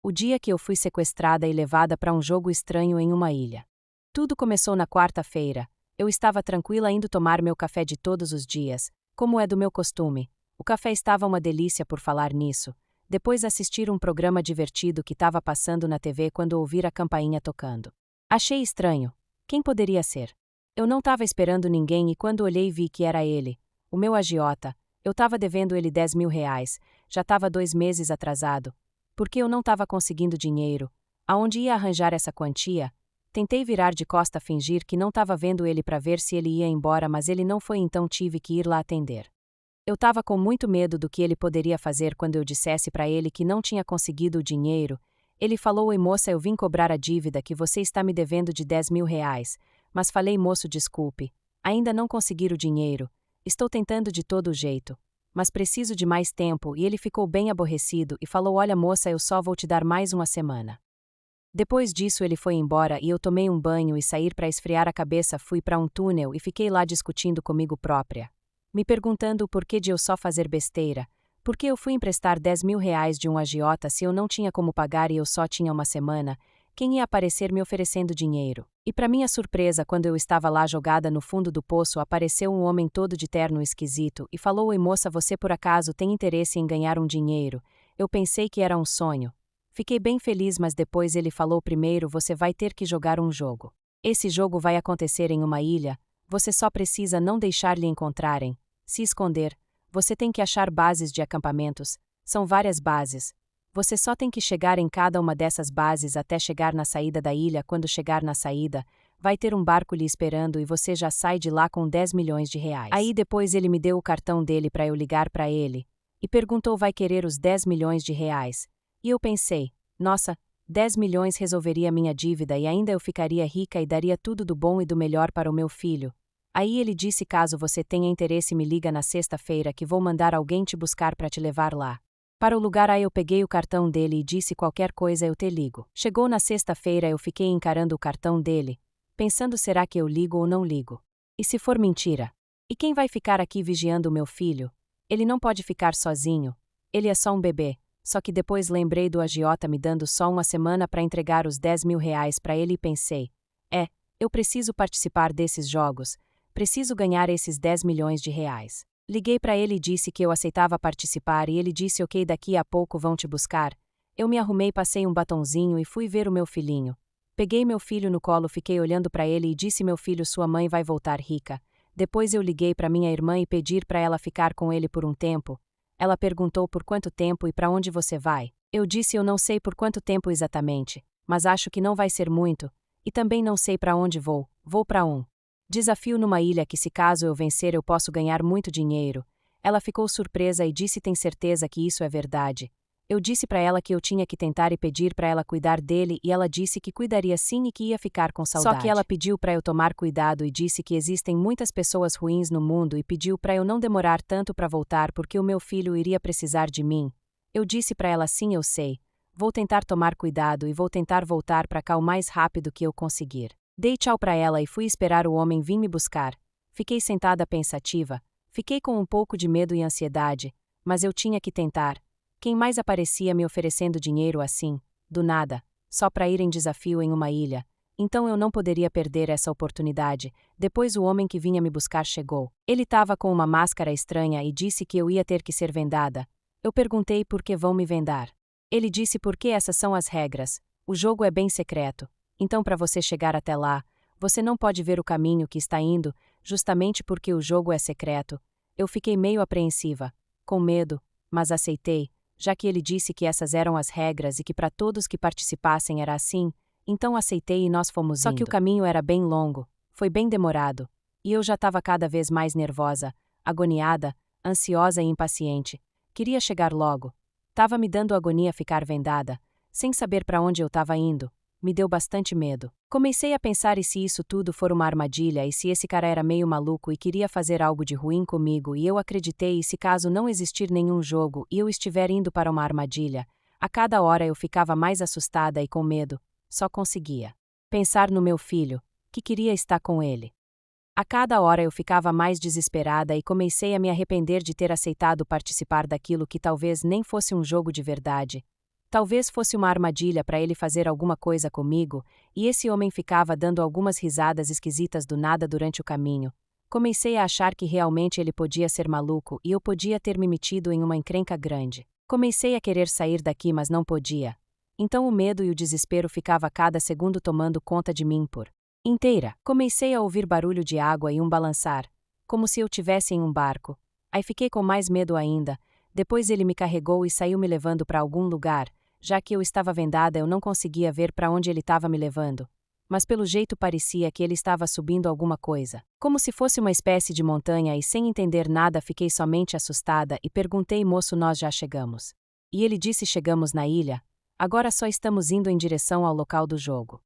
O dia que eu fui sequestrada e levada para um jogo estranho em uma ilha. Tudo começou na quarta-feira. Eu estava tranquila indo tomar meu café de todos os dias, como é do meu costume. O café estava uma delícia por falar nisso. Depois assistir um programa divertido que estava passando na TV quando ouvir a campainha tocando. Achei estranho. Quem poderia ser? Eu não estava esperando ninguém e quando olhei vi que era ele, o meu agiota. Eu estava devendo ele R$ 10.000, já estava 2 meses atrasado. Porque eu não estava conseguindo dinheiro. Aonde ia arranjar essa quantia? Tentei virar de costa fingir que não estava vendo ele para ver se ele ia embora, mas ele não foi, então tive que ir lá atender. Eu estava com muito medo do que ele poderia fazer quando eu dissesse para ele que não tinha conseguido o dinheiro. Ele falou: "Oi moça, eu vim cobrar a dívida que você está me devendo de R$ 10.000. Mas falei: moço, desculpe. Ainda não consegui o dinheiro. Estou tentando de todo jeito. Mas preciso de mais tempo", e ele ficou bem aborrecido e falou: "Olha moça, eu só vou te dar mais uma semana." Depois disso ele foi embora e eu tomei um banho e sair para esfriar a cabeça fui para um túnel e fiquei lá discutindo comigo própria. Me perguntando o porquê de eu só fazer besteira. Por que eu fui emprestar R$ 10.000 de um agiota se eu não tinha como pagar e eu só tinha uma semana? Quem ia aparecer me oferecendo dinheiro? E para minha surpresa, quando eu estava lá jogada no fundo do poço, apareceu um homem todo de terno esquisito e falou: "Oi moça, você por acaso tem interesse em ganhar um dinheiro?" Eu pensei que era um sonho. Fiquei bem feliz, mas depois ele falou: "Primeiro você vai ter que jogar um jogo. Esse jogo vai acontecer em uma ilha, você só precisa não deixar lhe encontrarem, se esconder, você tem que achar bases de acampamentos, são várias bases. Você só tem que chegar em cada uma dessas bases até chegar na saída da ilha. Quando chegar na saída, vai ter um barco lhe esperando e você já sai de lá com R$ 10.000." Aí depois ele me deu o cartão dele para eu ligar para ele e perguntou: "Vai querer os R$ 10.000?" E eu pensei: nossa, 10 milhões resolveria minha dívida e ainda eu ficaria rica e daria tudo do bom e do melhor para o meu filho. Aí ele disse: "Caso você tenha interesse, me liga na sexta-feira que vou mandar alguém te buscar para te levar lá." Para o lugar. Aí eu peguei o cartão dele e disse: "Qualquer coisa eu te ligo." Chegou na sexta-feira, eu fiquei encarando o cartão dele, pensando: será que eu ligo ou não ligo? E se for mentira? E quem vai ficar aqui vigiando o meu filho? Ele não pode ficar sozinho. Ele é só um bebê. Só que depois lembrei do agiota me dando só uma semana para entregar os R$ 10.000 para ele e pensei: eu preciso participar desses jogos, preciso ganhar esses R$ 10 milhões. Liguei para ele e disse que eu aceitava participar e ele disse: "Ok, daqui a pouco vão te buscar." Eu me arrumei, passei um batonzinho e fui ver o meu filhinho. Peguei meu filho no colo, fiquei olhando para ele e disse: "Meu filho, sua mãe vai voltar rica." Depois eu liguei para minha irmã e pedi para ela ficar com ele por um tempo. Ela perguntou: "Por quanto tempo e para onde você vai?" Eu disse: "Eu não sei por quanto tempo exatamente, mas acho que não vai ser muito, e também não sei para onde vou. Vou para um desafio numa ilha que, se caso eu vencer, eu posso ganhar muito dinheiro." Ela ficou surpresa e disse: "Tem certeza que isso é verdade?" Eu disse para ela que eu tinha que tentar e pedir para ela cuidar dele e ela disse que cuidaria sim e que ia ficar com saudade. Só que ela pediu para eu tomar cuidado e disse que existem muitas pessoas ruins no mundo e pediu para eu não demorar tanto para voltar porque o meu filho iria precisar de mim. Eu disse para ela: "Sim, eu sei. Vou tentar tomar cuidado e vou tentar voltar para cá o mais rápido que eu conseguir." Dei tchau para ela e fui esperar o homem vir me buscar. Fiquei sentada pensativa, fiquei com um pouco de medo e ansiedade, mas eu tinha que tentar. Quem mais aparecia me oferecendo dinheiro assim, do nada, só para ir em desafio em uma ilha? Então eu não poderia perder essa oportunidade. Depois o homem que vinha me buscar chegou. Ele estava com uma máscara estranha e disse que eu ia ter que ser vendada. Eu perguntei: "Por que vão me vendar?" Ele disse: "Porque essas são as regras. O jogo é bem secreto. Então para você chegar até lá, você não pode ver o caminho que está indo, justamente porque o jogo é secreto." Eu fiquei meio apreensiva, com medo, mas aceitei. Já que ele disse que essas eram as regras e que para todos que participassem era assim, então aceitei e nós fomos indo. Só que o caminho era bem longo, foi bem demorado, e eu já estava cada vez mais nervosa, agoniada, ansiosa e impaciente. Queria chegar logo. Tava me dando agonia ficar vendada, sem saber para onde eu estava indo. Me deu bastante medo. Comecei a pensar: e se isso tudo for uma armadilha, e se esse cara era meio maluco e queria fazer algo de ruim comigo e eu acreditei, e se caso não existir nenhum jogo e eu estiver indo para uma armadilha? A cada hora eu ficava mais assustada e com medo, só conseguia pensar no meu filho, que queria estar com ele. A cada hora eu ficava mais desesperada e comecei a me arrepender de ter aceitado participar daquilo que talvez nem fosse um jogo de verdade. Talvez fosse uma armadilha para ele fazer alguma coisa comigo, e esse homem ficava dando algumas risadas esquisitas do nada durante o caminho. Comecei a achar que realmente ele podia ser maluco e eu podia ter me metido em uma encrenca grande. Comecei a querer sair daqui, mas não podia. Então o medo e o desespero ficava a cada segundo tomando conta de mim por inteira. Comecei a ouvir barulho de água e um balançar, como se eu tivesse em um barco. Aí fiquei com mais medo ainda. Depois ele me carregou e saiu me levando para algum lugar. Já que eu estava vendada, eu não conseguia ver para onde ele estava me levando. Mas pelo jeito parecia que ele estava subindo alguma coisa. Como se fosse uma espécie de montanha e sem entender nada fiquei somente assustada e perguntei: moço, nós já chegamos? E ele disse: chegamos na ilha. Agora só estamos indo em direção ao local do jogo.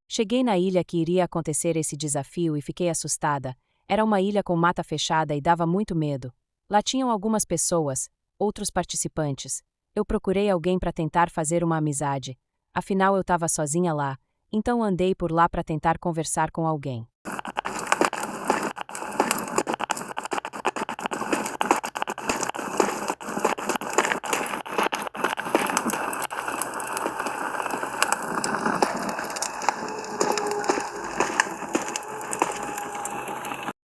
Cheguei na ilha que iria acontecer esse desafio e fiquei assustada. Era uma ilha com mata fechada e dava muito medo. Lá tinham algumas pessoas, outros participantes. Eu procurei alguém para tentar fazer uma amizade. Afinal, eu estava sozinha lá, então andei por lá para tentar conversar com alguém.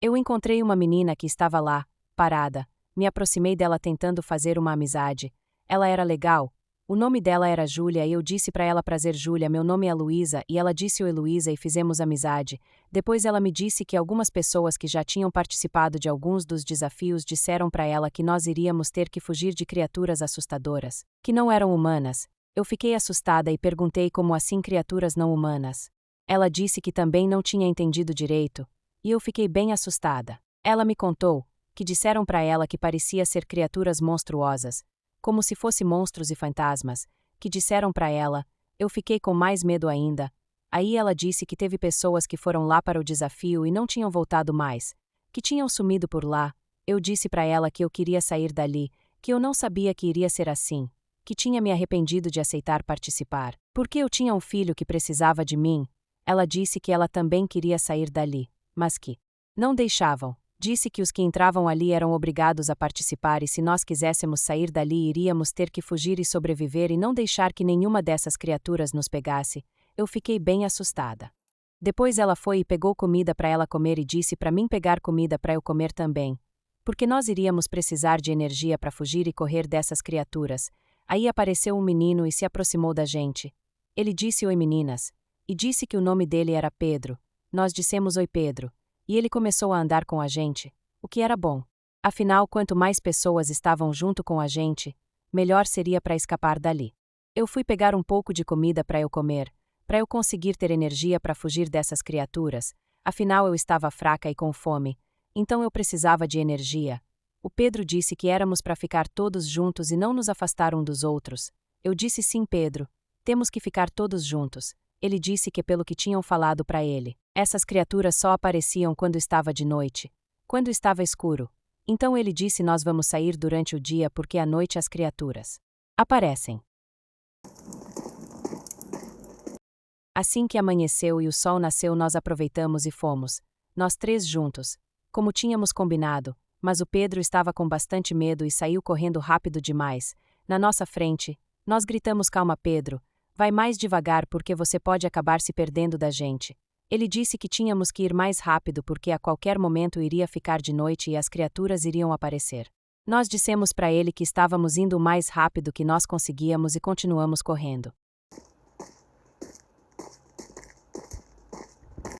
Eu encontrei uma menina que estava lá, parada. Me aproximei dela tentando fazer uma amizade. Ela era legal. O nome dela era Júlia e eu disse para ela: prazer, Júlia, meu nome é Luísa, e ela disse: oi, Luísa, e fizemos amizade. Depois ela me disse que algumas pessoas que já tinham participado de alguns dos desafios disseram para ela que nós iríamos ter que fugir de criaturas assustadoras, que não eram humanas. Eu fiquei assustada e perguntei: como assim criaturas não humanas? Ela disse que também não tinha entendido direito. E eu fiquei bem assustada. Ela me contou que disseram para ela que parecia ser criaturas monstruosas, como se fossem monstros e fantasmas, que disseram para ela. Eu fiquei com mais medo ainda. Aí ela disse que teve pessoas que foram lá para o desafio e não tinham voltado mais, que tinham sumido por lá. Eu disse para ela que eu queria sair dali, que eu não sabia que iria ser assim, que tinha me arrependido de aceitar participar, porque eu tinha um filho que precisava de mim. Ela disse que ela também queria sair dali, mas que não deixavam. Disse que os que entravam ali eram obrigados a participar e se nós quiséssemos sair dali iríamos ter que fugir e sobreviver e não deixar que nenhuma dessas criaturas nos pegasse. Eu fiquei bem assustada. Depois ela foi e pegou comida para ela comer e disse para mim pegar comida para eu comer também, porque nós iríamos precisar de energia para fugir e correr dessas criaturas. Aí apareceu um menino e se aproximou da gente. Ele disse: oi, meninas, e disse que o nome dele era Pedro. Nós dissemos: oi, Pedro, e ele começou a andar com a gente, o que era bom. Afinal, quanto mais pessoas estavam junto com a gente, melhor seria para escapar dali. Eu fui pegar um pouco de comida para eu comer, para eu conseguir ter energia para fugir dessas criaturas, afinal eu estava fraca e com fome, então eu precisava de energia. O Pedro disse que éramos para ficar todos juntos e não nos afastar um dos outros. Eu disse: sim, Pedro, temos que ficar todos juntos. Ele disse que pelo que tinham falado para ele, essas criaturas só apareciam quando estava de noite, quando estava escuro. Então ele disse: nós vamos sair durante o dia porque à noite as criaturas aparecem. Assim que amanheceu e o sol nasceu, nós aproveitamos e fomos, nós três juntos, como tínhamos combinado, mas o Pedro estava com bastante medo e saiu correndo rápido demais. Na nossa frente, nós gritamos: calma, Pedro. Vai mais devagar porque você pode acabar se perdendo da gente. Ele disse que tínhamos que ir mais rápido porque a qualquer momento iria ficar de noite e as criaturas iriam aparecer. Nós dissemos para ele que estávamos indo o mais rápido que nós conseguíamos e continuamos correndo.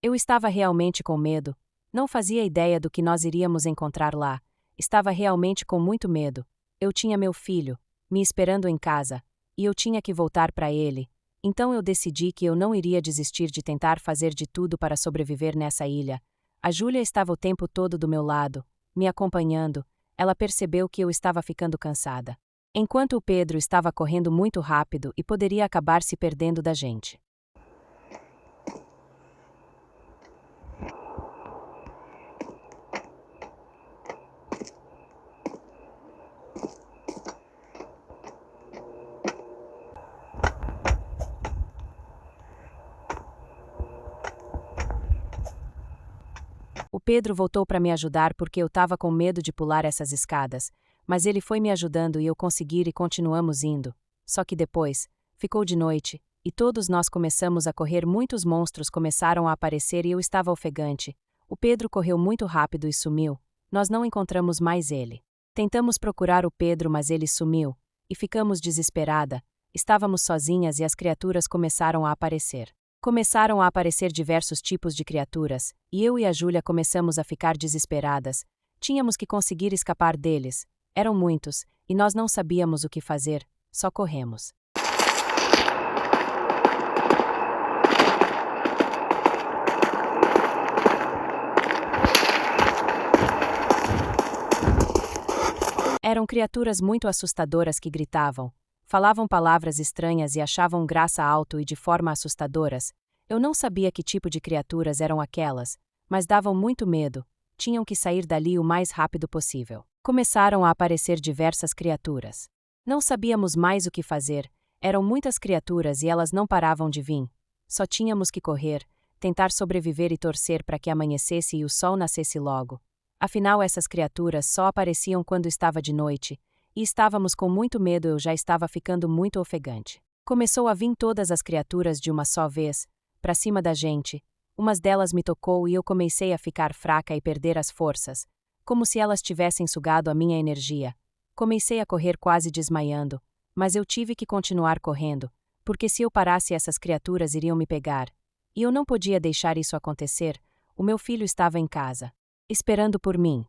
Eu estava realmente com medo. Não fazia ideia do que nós iríamos encontrar lá. Estava realmente com muito medo. Eu tinha meu filho me esperando em casa, e eu tinha que voltar para ele. Então eu decidi que eu não iria desistir de tentar fazer de tudo para sobreviver nessa ilha. A Júlia estava o tempo todo do meu lado, me acompanhando. Ela percebeu que eu estava ficando cansada, enquanto o Pedro estava correndo muito rápido e poderia acabar se perdendo da gente. O Pedro voltou para me ajudar porque eu estava com medo de pular essas escadas, mas ele foi me ajudando e eu consegui e continuamos indo. Só que depois, ficou de noite, e todos nós começamos a correr, muitos monstros começaram a aparecer e eu estava ofegante. O Pedro correu muito rápido e sumiu. Nós não encontramos mais ele. Tentamos procurar o Pedro, mas ele sumiu, e ficamos desesperada. Estávamos sozinhas e as criaturas começaram a aparecer. Começaram a aparecer diversos tipos de criaturas, e eu e a Júlia começamos a ficar desesperadas. Tínhamos que conseguir escapar deles. Eram muitos, e nós não sabíamos o que fazer, só corremos. Eram criaturas muito assustadoras que gritavam, falavam palavras estranhas e achavam graça alto e de forma assustadoras. Eu não sabia que tipo de criaturas eram aquelas, mas davam muito medo. Tinham que sair dali o mais rápido possível. Começaram a aparecer diversas criaturas. Não sabíamos mais o que fazer. Eram muitas criaturas e elas não paravam de vir. Só tínhamos que correr, tentar sobreviver e torcer para que amanhecesse e o sol nascesse logo. Afinal, essas criaturas só apareciam quando estava de noite, e estávamos com muito medo. Eu já estava ficando muito ofegante. Começou a vir todas as criaturas de uma só vez, para cima da gente. Umas delas me tocou e eu comecei a ficar fraca e perder as forças, como se elas tivessem sugado a minha energia. Comecei a correr quase desmaiando, mas eu tive que continuar correndo, porque se eu parasse essas criaturas iriam me pegar. E eu não podia deixar isso acontecer. O meu filho estava em casa, esperando por mim.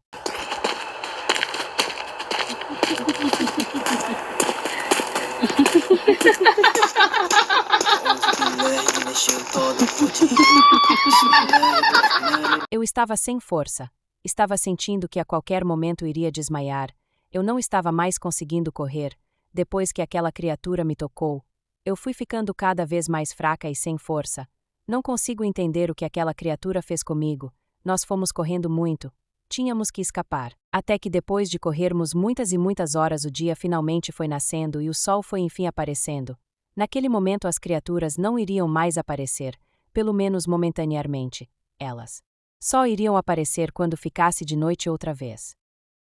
Eu estava sem força. Estava sentindo que a qualquer momento iria desmaiar. Eu não estava mais conseguindo correr. Depois que aquela criatura me tocou, eu fui ficando cada vez mais fraca e sem força. Não consigo entender o que aquela criatura fez comigo. Nós fomos correndo muito. Tínhamos que escapar. Até que depois de corrermos muitas e muitas horas, o dia finalmente foi nascendo e o sol foi enfim aparecendo. Naquele momento as criaturas não iriam mais aparecer, pelo menos momentaneamente. Elas só iriam aparecer quando ficasse de noite outra vez.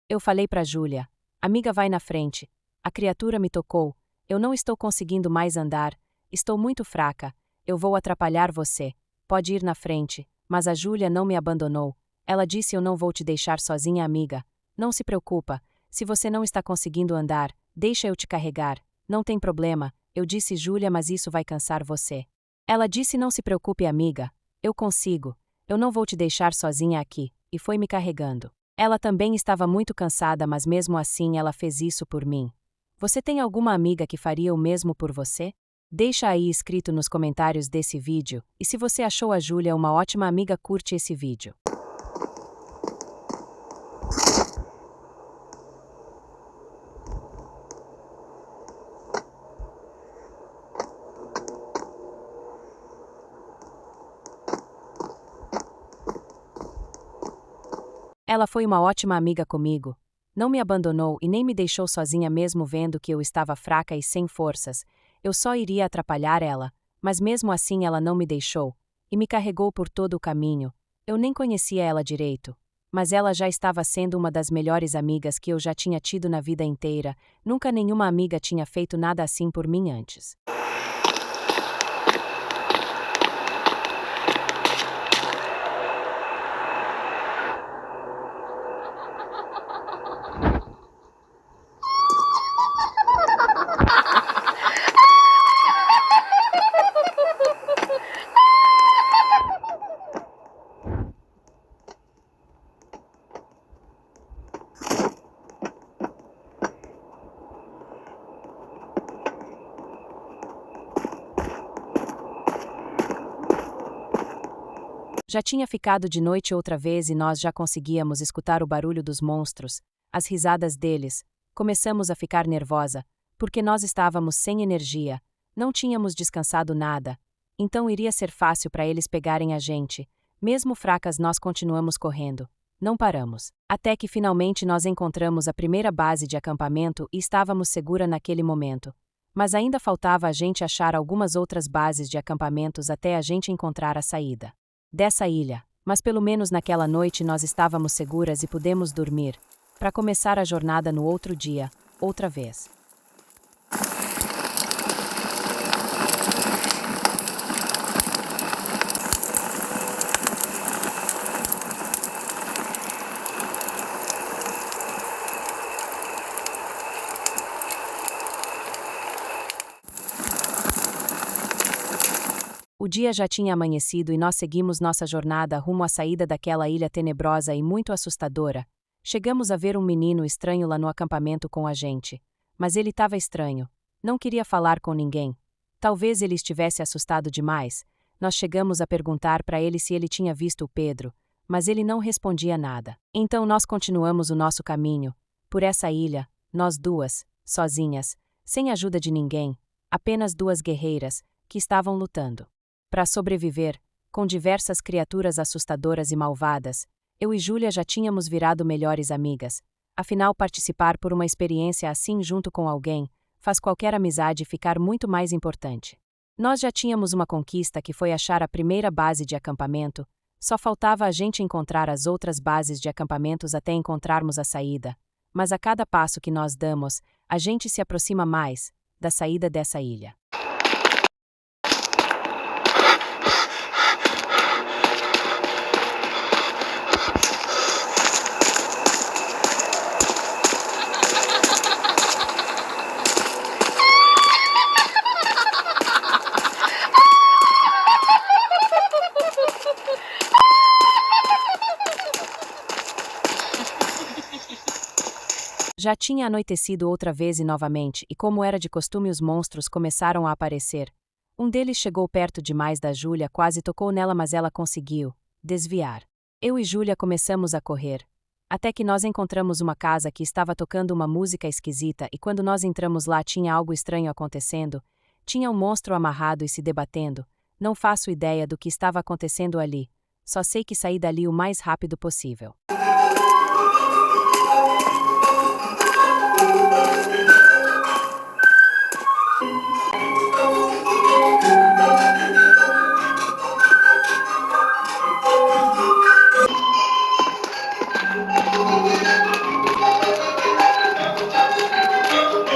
Eu falei para Júlia: amiga, vai na frente. A criatura me tocou. Eu não estou conseguindo mais andar. Estou muito fraca. Eu vou atrapalhar você. Pode ir na frente. Mas a Júlia não me abandonou. Ela disse: eu não vou te deixar sozinha, amiga. Não se preocupa. Se você não está conseguindo andar, deixa eu te carregar. Não tem problema. Eu disse: Júlia, mas isso vai cansar você. Ela disse: não se preocupe, amiga. Eu consigo. Eu não vou te deixar sozinha aqui. E foi me carregando. Ela também estava muito cansada, mas mesmo assim ela fez isso por mim. Você tem alguma amiga que faria o mesmo por você? Deixa aí escrito nos comentários desse vídeo. E se você achou a Júlia uma ótima amiga, curte esse vídeo. Ela foi uma ótima amiga comigo. Não me abandonou e nem me deixou sozinha mesmo vendo que eu estava fraca e sem forças. Eu só iria atrapalhar ela, mas mesmo assim ela não me deixou, e me carregou por todo o caminho. Eu nem conhecia ela direito, mas ela já estava sendo uma das melhores amigas que eu já tinha tido na vida inteira. Nunca nenhuma amiga tinha feito nada assim por mim antes. Já tinha ficado de noite outra vez e nós já conseguíamos escutar o barulho dos monstros, as risadas deles. Começamos a ficar nervosa, porque nós estávamos sem energia, não tínhamos descansado nada. Então iria ser fácil para eles pegarem a gente. Mesmo fracas, nós continuamos correndo. Não paramos. Até que finalmente nós encontramos a primeira base de acampamento e estávamos segura naquele momento. Mas ainda faltava a gente achar algumas outras bases de acampamentos até a gente encontrar a saída dessa ilha, mas pelo menos naquela noite nós estávamos seguras e pudemos dormir. para começar a jornada no outro dia, outra vez. O dia já tinha amanhecido e nós seguimos nossa jornada rumo à saída daquela ilha tenebrosa e muito assustadora. Chegamos a ver um menino estranho lá no acampamento com a gente. Mas ele estava estranho. Não queria falar com ninguém. Talvez ele estivesse assustado demais. Nós chegamos a perguntar para ele se ele tinha visto o Pedro, mas ele não respondia nada. Então nós continuamos o nosso caminho, por essa ilha, nós duas, sozinhas, sem ajuda de ninguém, apenas duas guerreiras, que estavam lutando para sobreviver, com diversas criaturas assustadoras e malvadas. Eu e Júlia já tínhamos virado melhores amigas. Afinal, participar por uma experiência assim junto com alguém faz qualquer amizade ficar muito mais importante. Nós já tínhamos uma conquista que foi achar a primeira base de acampamento, só faltava a gente encontrar as outras bases de acampamentos até encontrarmos a saída. Mas a cada passo que nós damos, a gente se aproxima mais da saída dessa ilha. Já tinha anoitecido outra vez e novamente, e como era de costume, os monstros começaram a aparecer. Um deles chegou perto demais da Júlia, quase tocou nela, mas ela conseguiu desviar. Eu e Júlia começamos a correr. Até que nós encontramos uma casa que estava tocando uma música esquisita, e quando nós entramos lá tinha algo estranho acontecendo. Tinha um monstro amarrado e se debatendo. Não faço ideia do que estava acontecendo ali. Só sei que saí dali o mais rápido possível.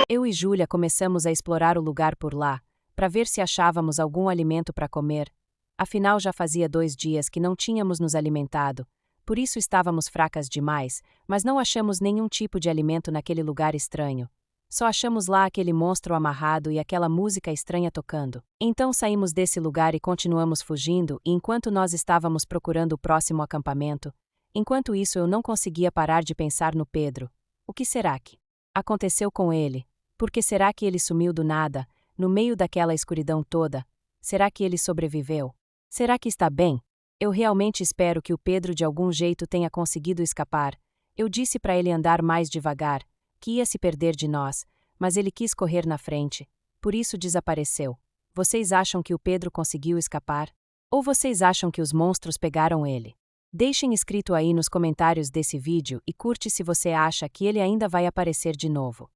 Eu e Júlia começamos a explorar o lugar por lá, para ver se achávamos algum alimento para comer. Afinal, já fazia 2 dias que não tínhamos nos alimentado, por isso estávamos fracas demais, mas não achamos nenhum tipo de alimento naquele lugar estranho. Só achamos lá aquele monstro amarrado e aquela música estranha tocando. Então saímos desse lugar e continuamos fugindo, e enquanto nós estávamos procurando o próximo acampamento, enquanto isso eu não conseguia parar de pensar no Pedro. O que será que aconteceu com ele? Por que será que ele sumiu do nada, no meio daquela escuridão toda? Será que ele sobreviveu? Será que está bem? Eu realmente espero que o Pedro de algum jeito tenha conseguido escapar. Eu disse para ele andar mais devagar, que ia se perder de nós, mas ele quis correr na frente, por isso desapareceu. Vocês acham que o Pedro conseguiu escapar? Ou vocês acham que os monstros pegaram ele? Deixem escrito aí nos comentários desse vídeo e curte se você acha que ele ainda vai aparecer de novo.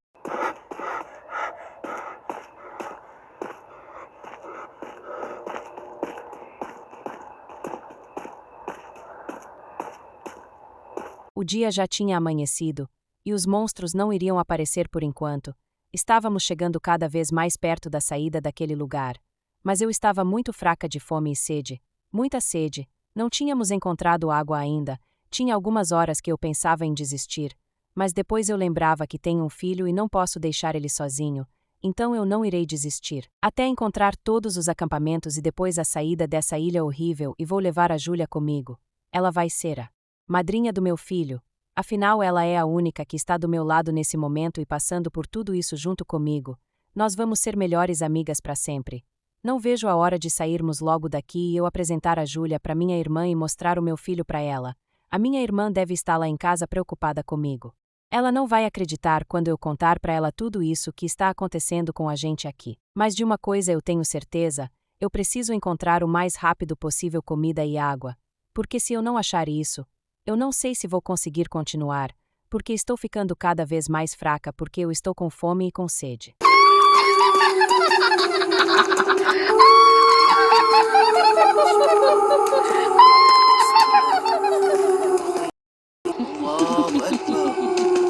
O dia já tinha amanhecido, e os monstros não iriam aparecer por enquanto. Estávamos chegando cada vez mais perto da saída daquele lugar. Mas eu estava muito fraca de fome e sede. Muita sede. Não tínhamos encontrado água ainda. Tinha algumas horas que eu pensava em desistir. Mas depois eu lembrava que tenho um filho e não posso deixar ele sozinho. Então eu não irei desistir. Até encontrar todos os acampamentos e depois a saída dessa ilha horrível, e vou levar a Júlia comigo. Ela vai ser a madrinha do meu filho. Afinal, ela é a única que está do meu lado nesse momento e passando por tudo isso junto comigo. Nós vamos ser melhores amigas para sempre. Não vejo a hora de sairmos logo daqui e eu apresentar a Júlia para minha irmã e mostrar o meu filho para ela. A minha irmã deve estar lá em casa preocupada comigo. Ela não vai acreditar quando eu contar para ela tudo isso que está acontecendo com a gente aqui. Mas de uma coisa eu tenho certeza, eu preciso encontrar o mais rápido possível comida e água. Porque se eu não achar isso, eu não sei se vou conseguir continuar, porque estou ficando cada vez mais fraca porque eu estou com fome e com sede. الله أكبر.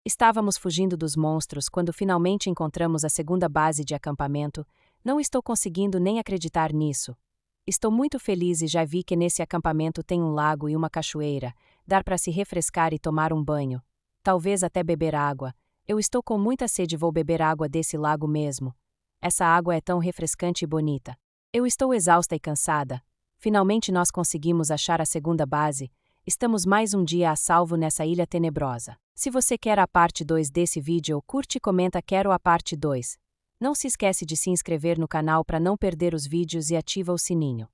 Estávamos fugindo dos monstros quando finalmente encontramos a segunda base de acampamento. Não estou conseguindo nem acreditar nisso. Estou muito feliz e já vi que nesse acampamento tem um lago e uma cachoeira. Dá para se refrescar e tomar um banho. Talvez até beber água. Eu estou com muita sede e vou beber água desse lago mesmo. Essa água é tão refrescante e bonita. Eu estou exausta e cansada. Finalmente nós conseguimos achar a segunda base. Estamos mais um dia a salvo nessa ilha tenebrosa. Se você quer a parte 2 desse vídeo, curte e comenta quero a parte 2. Não se esquece de se inscrever no canal para não perder os vídeos e ativa o sininho.